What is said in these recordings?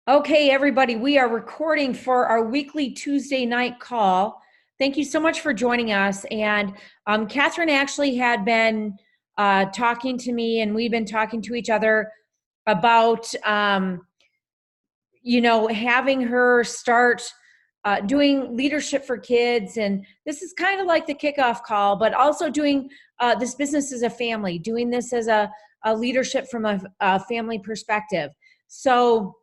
Okay, everybody, we are recording for our weekly Tuesday night call. Thank you so much for joining us. And Catherine actually had been talking to me, and we've been talking to each other about, having her start doing leadership for kids. And this is kind of like the kickoff call, but also doing this business as a family, doing this as a leadership from a family perspective. So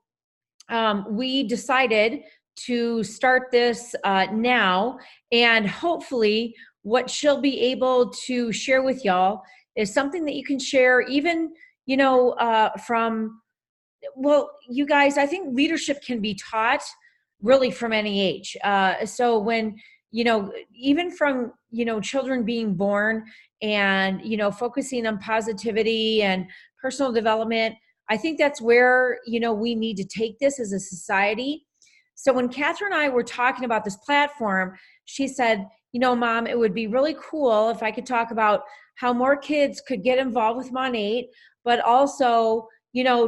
we decided to start this now, and hopefully what she'll be able to share with y'all is something that you can share even, from, well, you guys, I think leadership can be taught really from any age. So when, even from, children being born and, focusing on positivity and personal development, I think that's where, we need to take this as a society. So when Catherine and I were talking about this platform, she said, Mom, it would be really cool if I could talk about how more kids could get involved with Mon8, but also,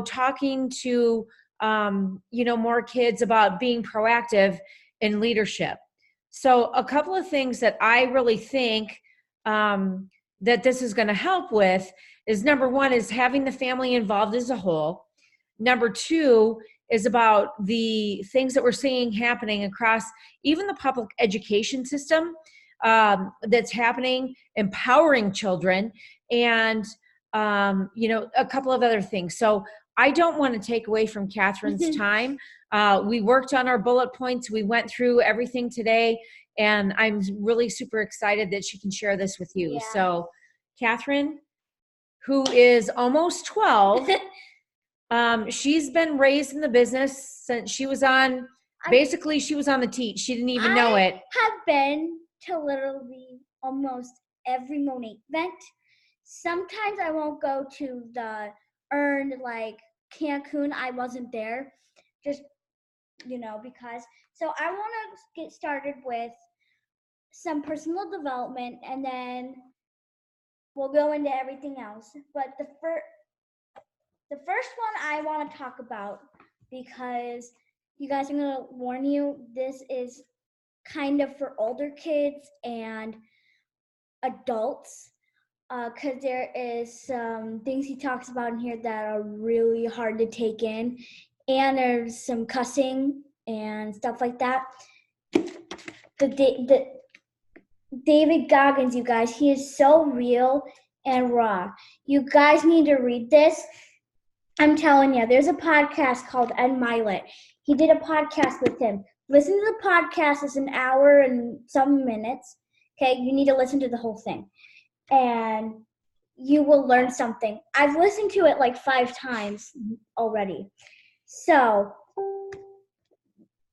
talking to, more kids about being proactive in leadership. So a couple of things that I really think that this is going to help with is, number one, is having the family involved as a whole. Number two is about the things that we're seeing happening across even the public education system that's happening, empowering children, and a couple of other things. So I don't want to take away from Catherine's time. We worked on our bullet points. We went through everything today, and I'm really super excited that she can share this with you. Yeah. So Catherine, who is almost 12, she's been raised in the business since she was on, basically she was on the teat. She didn't even know it. I have been to literally almost every Mon8 event. Sometimes I won't go to the earned, like Cancun. I wasn't there, just, because. So I want to get started with some personal development, and then we'll go into everything else. But the first one I want to talk about, because you guys, I'm going to warn you, this is kind of for older kids and adults. Because there is some things he talks about in here that are really hard to take in, and there's some cussing and stuff like that. The David Goggins, you guys, he is so real and raw. You guys need to read this. I'm telling you, there's a podcast called Ed Milet. He did a podcast with him. Listen to the podcast. It's an hour and some minutes. Okay, you need to listen to the whole thing, and you will learn something. I've listened to it like 5 times already. So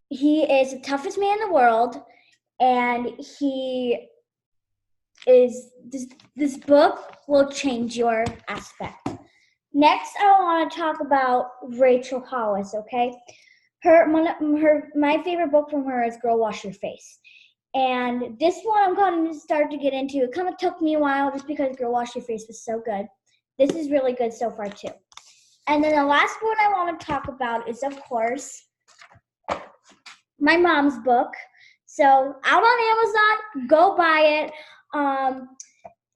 he is the toughest man in the world, and he is, this book will change your aspect. Next, I want to talk about Rachel Hollis, okay? My favorite book from her is Girl Wash Your Face. And this one I'm going to start to get into. It kind of took me a while just because Girl Wash Your Face was so good. This is really good so far too. And then the last one I want to talk about is, of course, my mom's book. So out on Amazon, go buy it.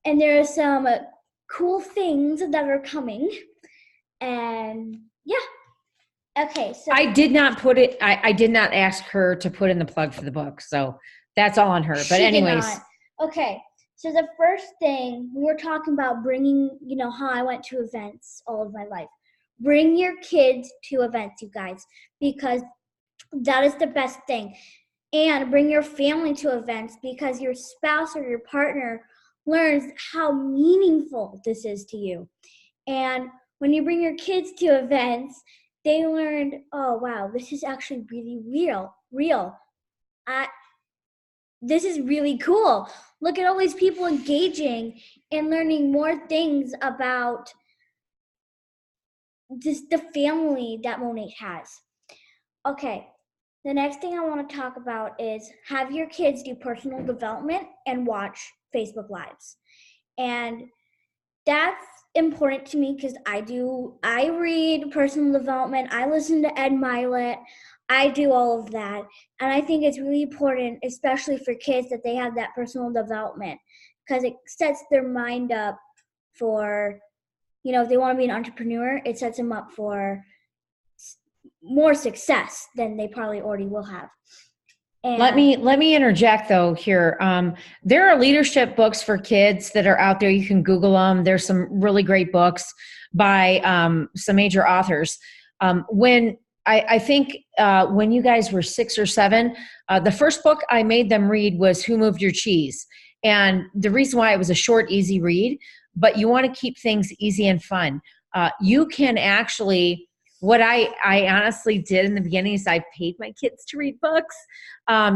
And there's some cool things that are coming. And yeah. Okay, so I did not put it, I did not ask her to put in the plug for the book, so that's all on her. But anyways. Okay, so the first thing, we were talking about bringing, how I went to events all of my life. Bring your kids to events, you guys, because that is the best thing. And bring your family to events, because your spouse or your partner learns how meaningful this is to you. And when you bring your kids to events, they learned, oh, wow, this is actually really real. This is really cool. Look at all these people engaging and learning more things about just the family that Mon8 has. Okay, the next thing I want to talk about is have your kids do personal development and watch Facebook Lives. And that's important to me because I read personal development. I listen to Ed Milet. I do all of that. And I think it's really important, especially for kids, that they have that personal development because it sets their mind up for, if they want to be an entrepreneur, it sets them up for more success than they probably already will have. And let me interject though here. There are leadership books for kids that are out there. You can Google them. There's some really great books by some major authors. When I think when you guys were 6 or 7, the first book I made them read was Who Moved Your Cheese? And the reason why it was a short, easy read, but you want to keep things easy and fun. You can actually, what I honestly did in the beginning is I paid my kids to read books,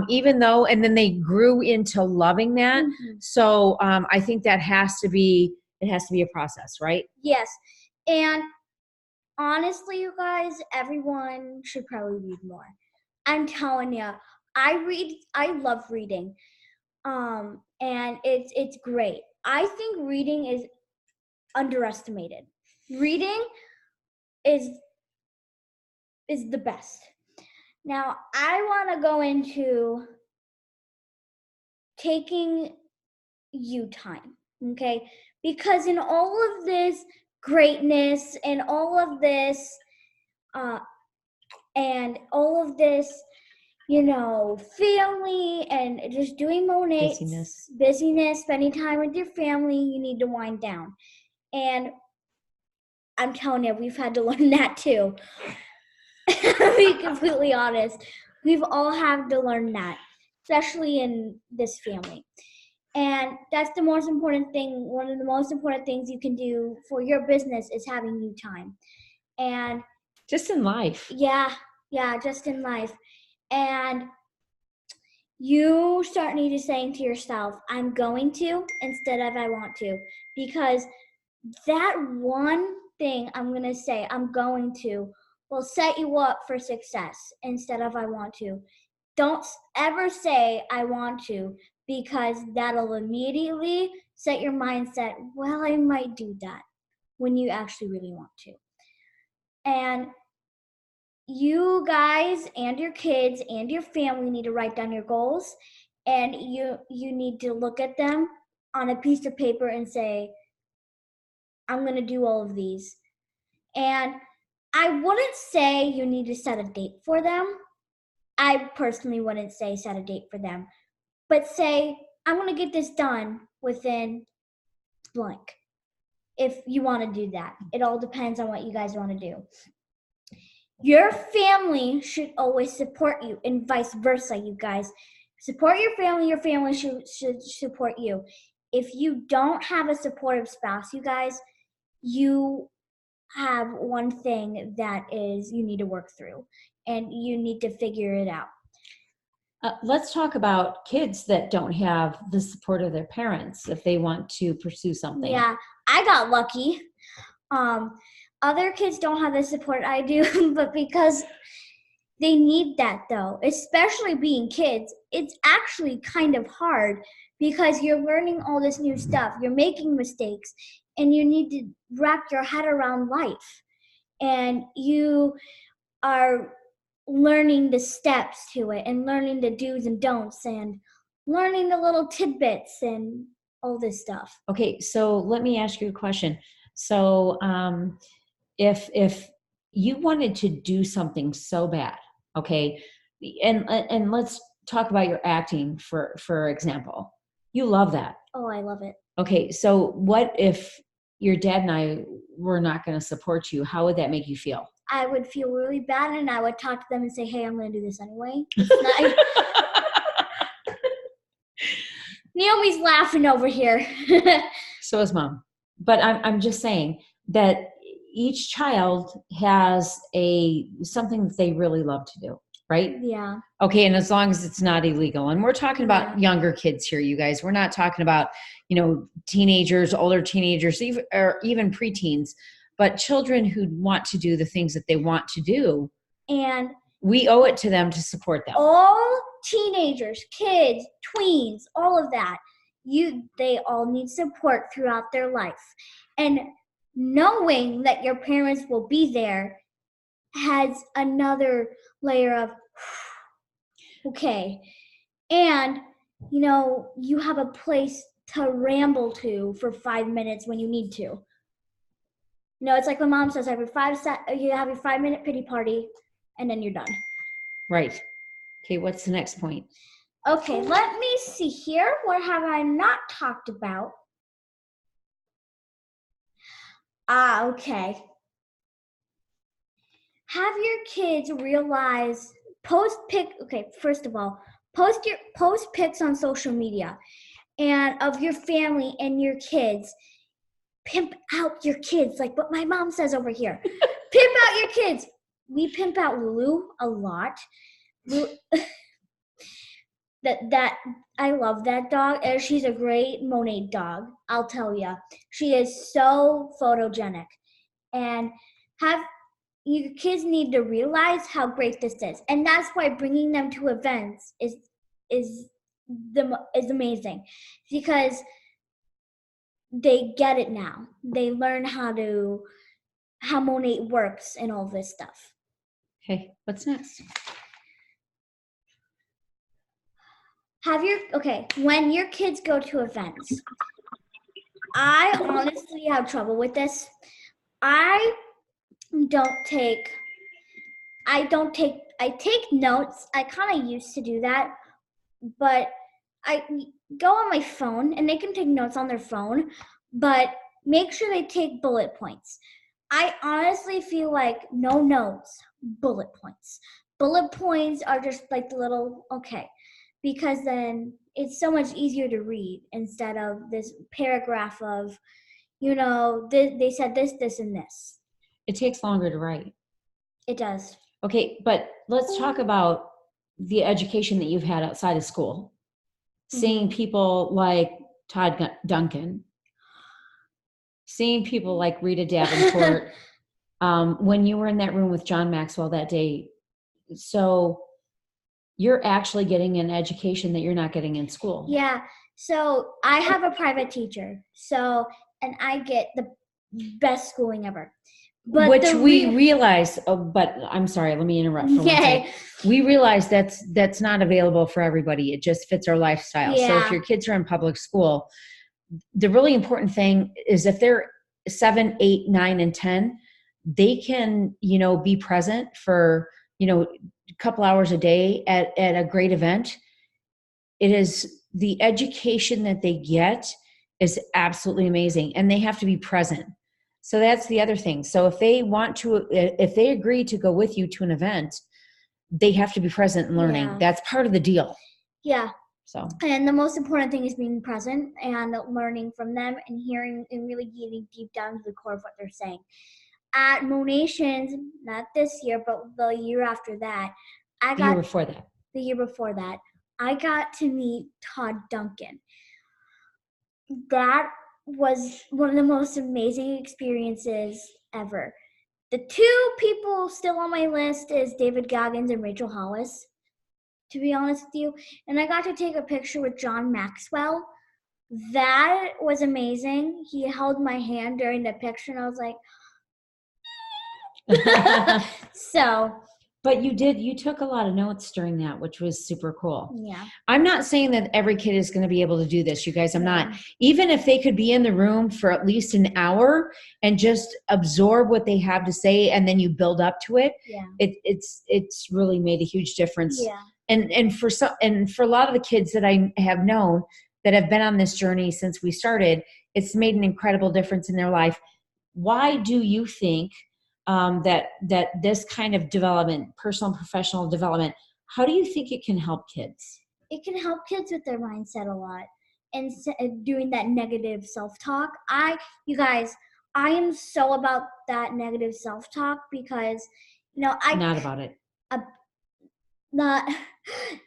even though, and then they grew into loving that. Mhm. So I think that it has to be a process, right? Yes. And honestly, you guys, everyone should probably read more. I'm telling you, I love reading. And it's great. I think reading is underestimated. Reading is the best. Now, I want to go into taking you time, okay? Because in all of this greatness and all of this family and just doing Monet busyness, spending time with your family, you need to wind down. And I'm telling you, we've had to learn that too. To be completely honest, we've all had to learn that, especially in this family. And that's the most important thing. One of the most important things you can do for your business is having you time. And just in life. Yeah, just in life. And you start needing to saying to yourself, I'm going to, instead of I want to. Because that one thing I'm going to say, I'm going to, will set you up for success instead of I want to. Don't ever say I want to, because that'll immediately set your mindset, well, I might do that, when you actually really want to. And you guys and your kids and your family need to write down your goals, and you need to look at them on a piece of paper and say, I'm going to do all of these. And I wouldn't say you need to set a date for them. I personally wouldn't say set a date for them, but say, I'm going to get this done within blank. If you want to do that, it all depends on what you guys want to do. Your family should always support you, and vice versa, you guys. Support your family should support you. If you don't have a supportive spouse, you guys, you have one thing that is you need to work through, and you need to figure it out. Let's talk about kids that don't have the support of their parents if they want to pursue something. Yeah, I got lucky. Other kids don't have the support I do, but because they need that though, especially being kids, it's actually kind of hard because you're learning all this new stuff, you're making mistakes, and you need to wrap your head around life. And you are learning the steps to it and learning the do's and don'ts and learning the little tidbits and all this stuff. Okay, so let me ask you a question. So if you wanted to do something so bad, okay, and let's talk about your acting for example. You love that. Oh, I love it. Okay, so what if your dad and I were not going to support you? How would that make you feel? I would feel really bad, and I would talk to them and say, hey, I'm going to do this anyway. Naomi's laughing over here. So is Mom. But I'm just saying that each child has something that they really love to do, right? Yeah. Okay, and as long as it's not illegal. And we're talking about younger kids here, you guys. We're not talking about, teenagers, older teenagers, or even preteens, but children who want to do the things that they want to do. And we owe it to them to support them. All teenagers, kids, tweens, all of that, they all need support throughout their life. And knowing that your parents will be there has another layer of, okay. And, you have a place to ramble to for 5 minutes when you need to. It's like my mom says, you have your 5-minute pity party, and then you're done. Right. Okay, what's the next point? Okay, let me see here. What have I not talked about? Okay. Have your kids realize first of all, post pics on social media and of your family and your kids. Pimp out your kids, like what my mom says over here. Pimp out your kids. We pimp out Lulu a lot. That I love that dog, and she's a great Monet dog. I'll tell you, she is so photogenic, and your kids need to realize how great this is, and that's why bringing them to events is amazing, because they get it now. They learn how Monet works and all this stuff. Okay, what's next? When your kids go to events, I honestly have trouble with this. I take notes. I kind of used to do that, but I go on my phone, and they can take notes on their phone, but make sure they take bullet points. I honestly feel like no notes, bullet points. Bullet points are just like the little, because then it's so much easier to read instead of this paragraph of, they said this, this, and this. It takes longer to write. It does. Okay, but let's talk about the education that you've had outside of school. Seeing people like Todd Duncan, seeing people like Rita Davenport, when you were in that room with John Maxwell that day. So you're actually getting an education that you're not getting in school. Yeah. So I have a private teacher. And I get the best schooling ever. But which we realize, but I'm sorry, let me interrupt for one second. We realize that's not available for everybody. It just fits our lifestyle. Yeah. So if your kids are in public school, the really important thing is if they're 7, 8, 9, and 10, they can, be present for, a couple hours a day at a great event. It is the education that they get is absolutely amazing, and they have to be present. So that's the other thing. So if they agree to go with you to an event, they have to be present and learning. Yeah. That's part of the deal. Yeah. So. And the most important thing is being present and learning from them and hearing and really getting deep down to the core of what they're saying. At Monations, not this year, but the year after that, The year before that, I got to meet Todd Duncan. That was one of the most amazing experiences ever. The 2 people still on my list is David Goggins and Rachel Hollis, to be honest with you. And I got to take a picture with John Maxwell. That was amazing. He held my hand during the picture, and I was like, so. But you took a lot of notes during that, which was super cool. Yeah. I'm not saying that every kid is going to be able to do this, you guys. I'm not. Even if they could be in the room for at least an hour and just absorb what they have to say, and then you build up to it, it's really made a huge difference. Yeah. And for a lot of the kids that I have known that have been on this journey since we started, it's made an incredible difference in their life. Why do you think that this kind of development, personal and professional development, how do you think it can help kids? It can help kids with their mindset a lot and doing that negative self-talk. You guys, I am so about that negative self-talk because, not about it. Not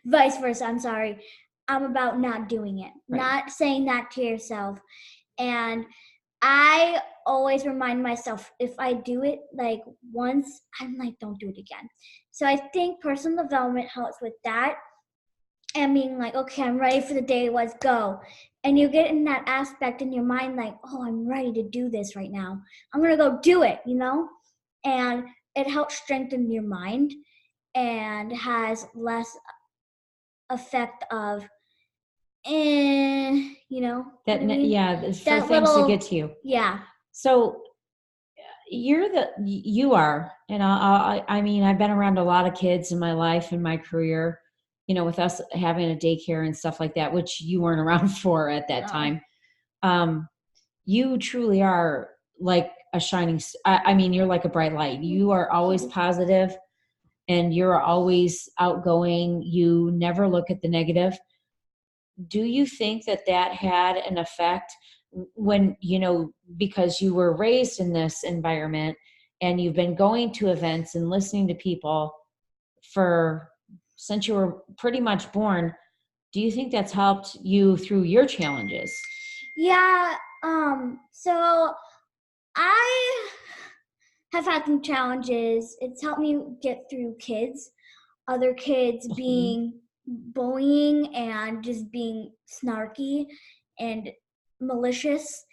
vice versa. I'm sorry. I'm about not doing it, right. Not saying that to yourself. And I always remind myself, if I do it like once, I'm like, don't do it again. So I think personal development helps with that and being like, okay, I'm ready for the day, let's go. And you get in that aspect in your mind like, oh, I'm ready to do this right now. I'm going to go do it, And it helps strengthen your mind and has less effect of, That, what I mean? yeah, for That things to little, get to you. yeah. So you are, and I mean, I've been around a lot of kids in my life and my career, with us having a daycare and stuff like that, which you weren't around for at that No. time. You truly are like a shining, I mean, you're like a bright light. You are always positive and you're always outgoing. You never look at the negative. Do you think that had an effect when, because you were raised in this environment and you've been going to events and listening to people since you were pretty much born? Do you think that's helped you through your challenges? Yeah. So I have had some challenges. It's helped me get through other kids being bullying and just being snarky and malicious,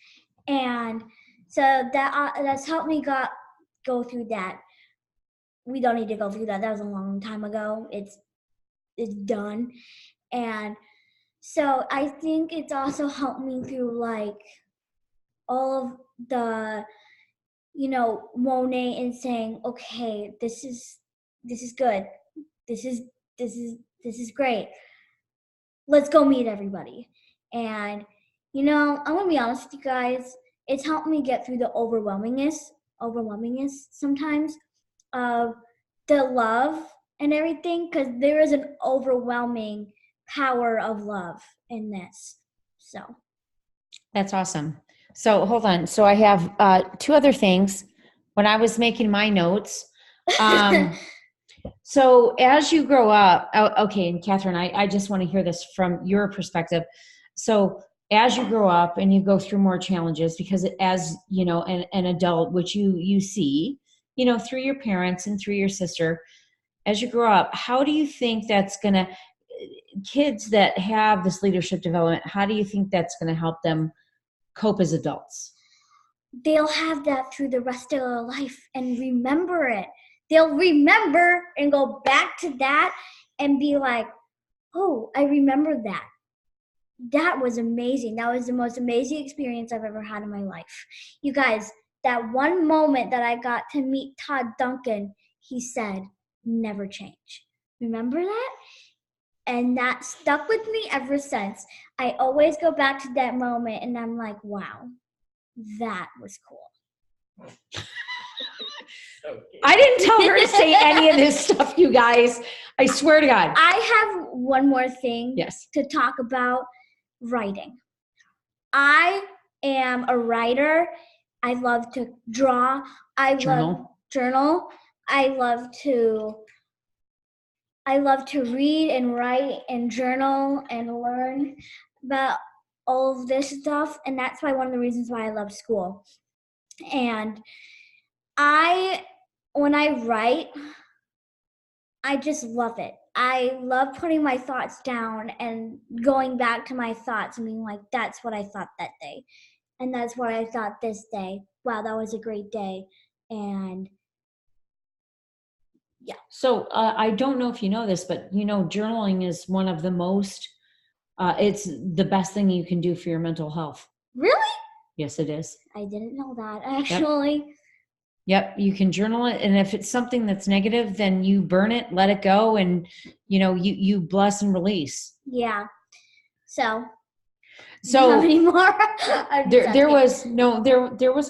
and so that's helped me go through that. We don't need to go through that. That was a long time ago. It's done, and so I think it's also helped me through like all of the Monet and saying, okay, this is good. This is great. Let's go meet everybody. And I'm gonna be honest with you guys, it's helped me get through the overwhelmingness sometimes of the love and everything, because there is an overwhelming power of love in this. So that's awesome. So hold on. So I have two other things when I was making my notes. So as you grow up, okay, and Catherine, I just want to hear this from your perspective. So as you grow up and you go through more challenges, because as an adult, which you see, through your parents and through your sister, as you grow up, how do you think that's gonna, kids that have this leadership development, how do you think that's gonna help them cope as adults? They'll have that through the rest of their life and remember it. They'll remember and go back to that and be like, oh, I remember that. That was amazing. That was the most amazing experience I've ever had in my life. You guys, that one moment that I got to meet Todd Duncan, he said, never change. Remember that? And that stuck with me ever since. I always go back to that moment and I'm like, wow, that was cool. I didn't tell her to say any of this stuff, you guys. I swear to God. I have one more thing to talk about, writing. I am a writer. I love to draw. I love journal. I love to read and write and journal and learn about all of this stuff. And that's one of the reasons why I love school. And when I write, I just love it. I love putting my thoughts down and going back to my thoughts and being like, that's what I thought that day. And that's what I thought this day. Wow, that was a great day. And yeah. So I don't know if you know this, but journaling is one of the most, it's the best thing you can do for your mental health. Really? Yes, it is. I didn't know that, actually. Yep, you can journal it, and if it's something that's negative, then you burn it, let it go, and you bless and release. Yeah. So how many more? there was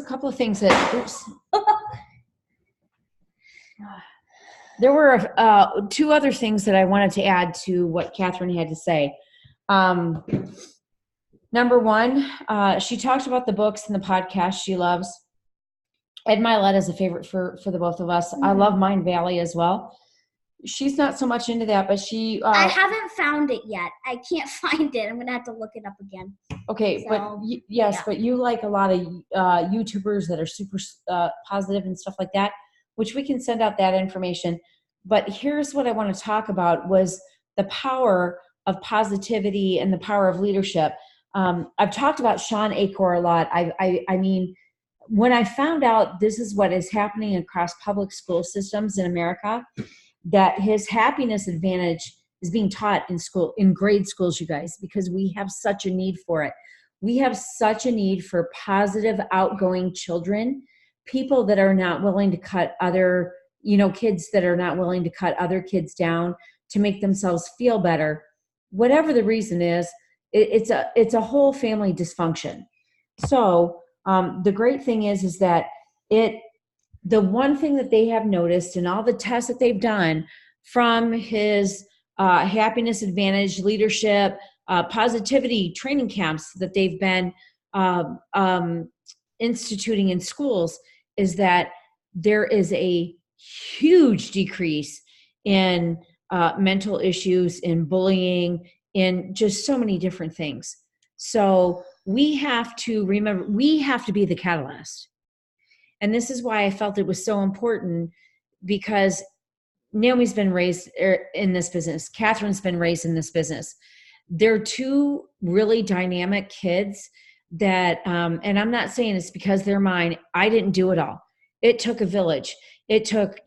a couple of things that. Oops. There were two other things that I wanted to add to what Catherine had to say. Number one, she talked about the books and the podcast she loves. Ed Milet is a favorite for the both of us. Mm-hmm. I love Mind Valley as well. She's not so much into that, but she... I haven't found it yet. I can't find it. I'm going to have to look it up again. Okay, so, but yes, but you like a lot of YouTubers that are super positive and stuff like that, which we can send out that information. But here's what I want to talk about was the power of positivity and the power of leadership. I've talked about Sean Acor a lot. I mean, when I found out this is what is happening across public school systems in America, that his happiness advantage is being taught in school, in grade schools, you guys, because we have such a need for it. We have such a need for positive, outgoing children, people that are not willing to cut other, kids that are not willing to cut other kids down to make themselves feel better. Whatever the reason is, it's a whole family dysfunction. So the great thing is that the one thing that they have noticed in all the tests that they've done from his happiness advantage, leadership, positivity training camps that they've been uh, um, instituting in schools is that there is a huge decrease in mental issues, in bullying, in just so many different things. So we have to remember, we have to be the catalyst. And this is why I felt it was so important, because Naomi's been raised in this business. Catherine's been raised in this business. They're two really dynamic kids that, and I'm not saying it's because they're mine. I didn't do it all. It took a village. It took,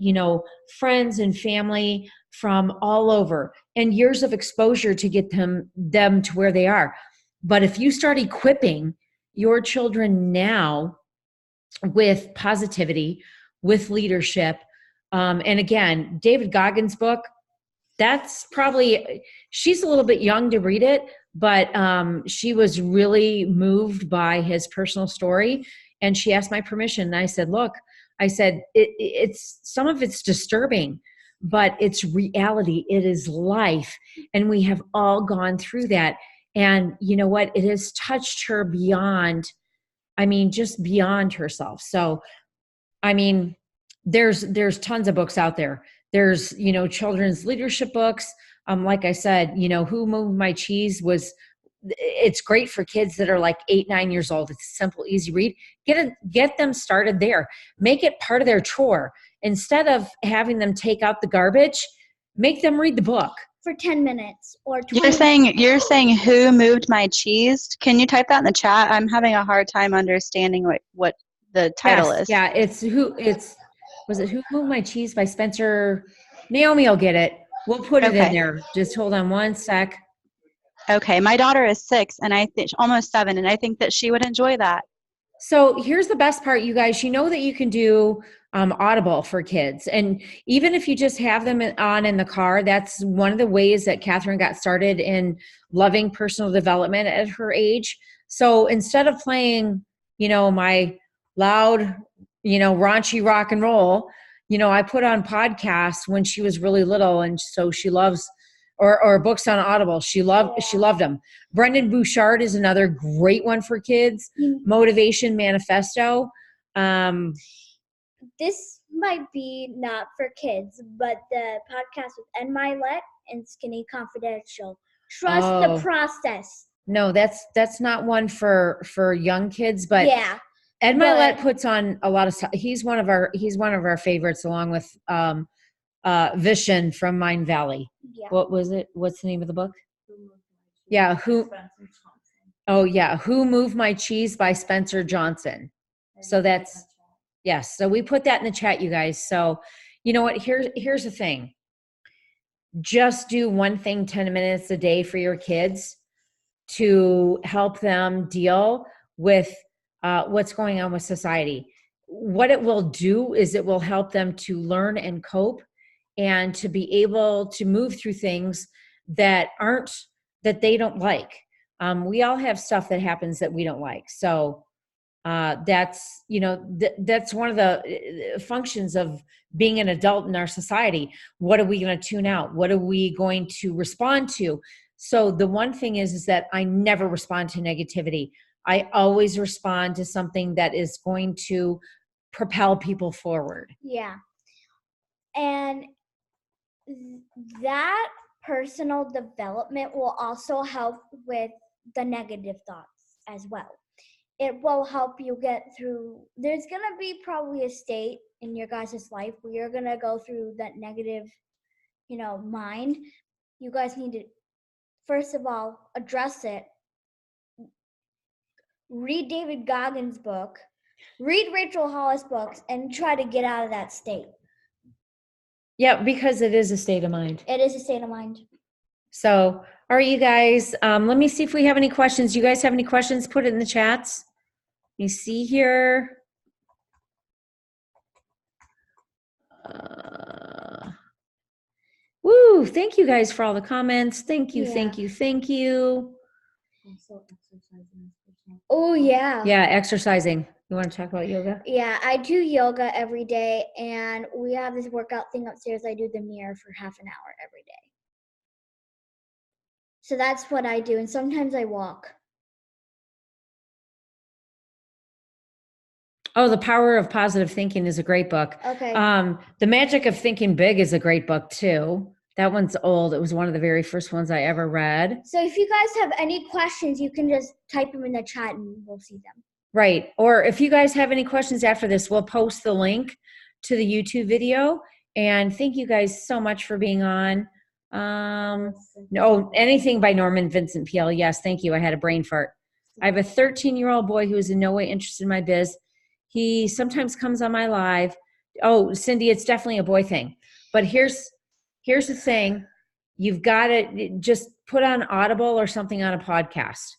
friends and family from all over and years of exposure to get them to where they are. But if you start equipping your children now with positivity, with leadership, and again, David Goggins' book, that's probably, she's a little bit young to read it, but she was really moved by his personal story. And she asked my permission. And I said, look, it's some of it's disturbing, but it's reality. It is life. And we have all gone through that. And you know what? It has touched her beyond, just beyond herself. So, there's tons of books out there. There's, children's leadership books. Like I said, Who Moved My Cheese it's great for kids that are like 8, 9 years old. It's a simple, easy read. Get them started there. Make it part of their chore. Instead of having them take out the garbage, make them read the book. For 10 minutes or 20 You're saying Who Moved My Cheese? Can you type that in the chat? I'm having a hard time understanding what the title is. Yeah, was it Who Moved My Cheese by Spencer? Naomi will get it. We'll put it in there. Just hold on one sec. Okay, my daughter is 6 and I think almost 7, and I think that she would enjoy that. So here's the best part, you guys. You know that you can do Audible for kids. And even if you just have them on in the car, that's one of the ways that Catherine got started in loving personal development at her age. So instead of playing, my loud, raunchy rock and roll, I put on podcasts when she was really little. And so she loves, or books on Audible. She loved them. Brendan Bouchard is another great one for kids. Motivation Manifesto. This might be not for kids, but the podcast with Ed Milet and Skinny Confidential. Trust the process. No, that's not one for young kids, but yeah. Ed Milet puts on a lot of stuff. He's one of our favorites, along with Vishen from Mind Valley. Yeah. What was it? What's the name of the book? Yeah. Who Moved My Cheese by Spencer Johnson. So that's, yes. So we put that in the chat, you guys. So you know what? Here's the thing. Just do one thing 10 minutes a day for your kids to help them deal with what's going on with society. What it will do is it will help them to learn and cope, and to be able to move through things that they don't like. We all have stuff that happens that we don't like. So that's, that's one of the functions of being an adult in our society. What are we going to tune out? What are we going to respond to? So the one thing is that I never respond to negativity. I always respond to something that is going to propel people forward. Yeah. And that personal development will also help with the negative thoughts as well. It will help you get through. There's going to be probably a state in your guys' life where you're going to go through that negative, mind. You guys need to, first of all, address it. read David Goggins' book, read Rachel Hollis' books, and try to get out of that state. Yeah, because it is a state of mind. It is a state of mind. So, all right, you guys, let me see if we have any questions. You guys have any questions? Put it in the chats. Let me see here. Woo, thank you guys for all the comments. Thank you, thank you, thank you. Oh, yeah. Yeah, exercising. You want to talk about yoga? Yeah, I do yoga every day, and we have this workout thing upstairs. I do the mirror for half an hour every day. So that's what I do, and sometimes I walk. Oh, The Power of Positive Thinking is a great book. Okay. The Magic of Thinking Big is a great book too. That one's old. It was one of the very first ones I ever read. So if you guys have any questions, you can just type them in the chat and we'll see them. Right. Or if you guys have any questions after this, we'll post the link to the YouTube video. And thank you guys so much for being on. No, anything by Norman Vincent Peale. Yes, thank you. I had a brain fart. I have a 13-year-old boy who is in no way interested in my biz. He sometimes comes on my live. Oh, Cindy, it's definitely a boy thing. But here's the thing. You've got to just put on Audible or something on a podcast.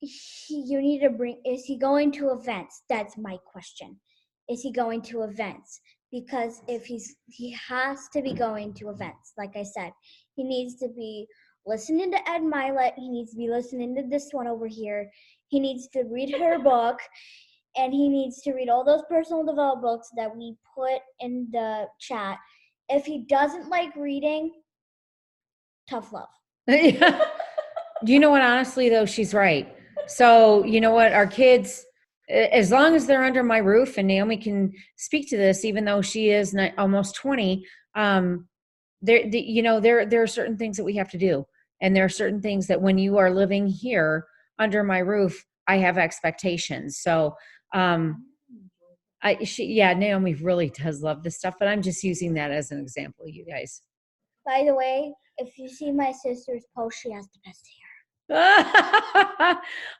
You need to bring, is he going to events? That's my question. Is he going to events? Because if he has to be going to events, like I said, he needs to be listening to Ed Milet. He needs to be listening to this one over here. He needs to read her book, and he needs to read all those personal development books that we put in the chat. If he doesn't like reading, tough love. You know what? Honestly, though, she's right. So you know what? Our kids, as long as they're under my roof, and Naomi can speak to this, even though she is almost 20, there are certain things that we have to do. And there are certain things that when you are living here under my roof, I have expectations. So, Naomi really does love this stuff, but I'm just using that as an example, you guys. By the way, if you see my sister's post, she has the best hair.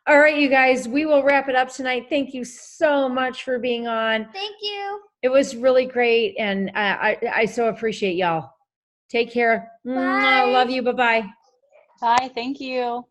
All right, you guys, we will wrap it up tonight. Thank you so much for being on. Thank you. It was really great, and I so appreciate y'all. Take care. Bye. Love you. Bye-bye. Bye. Thank you.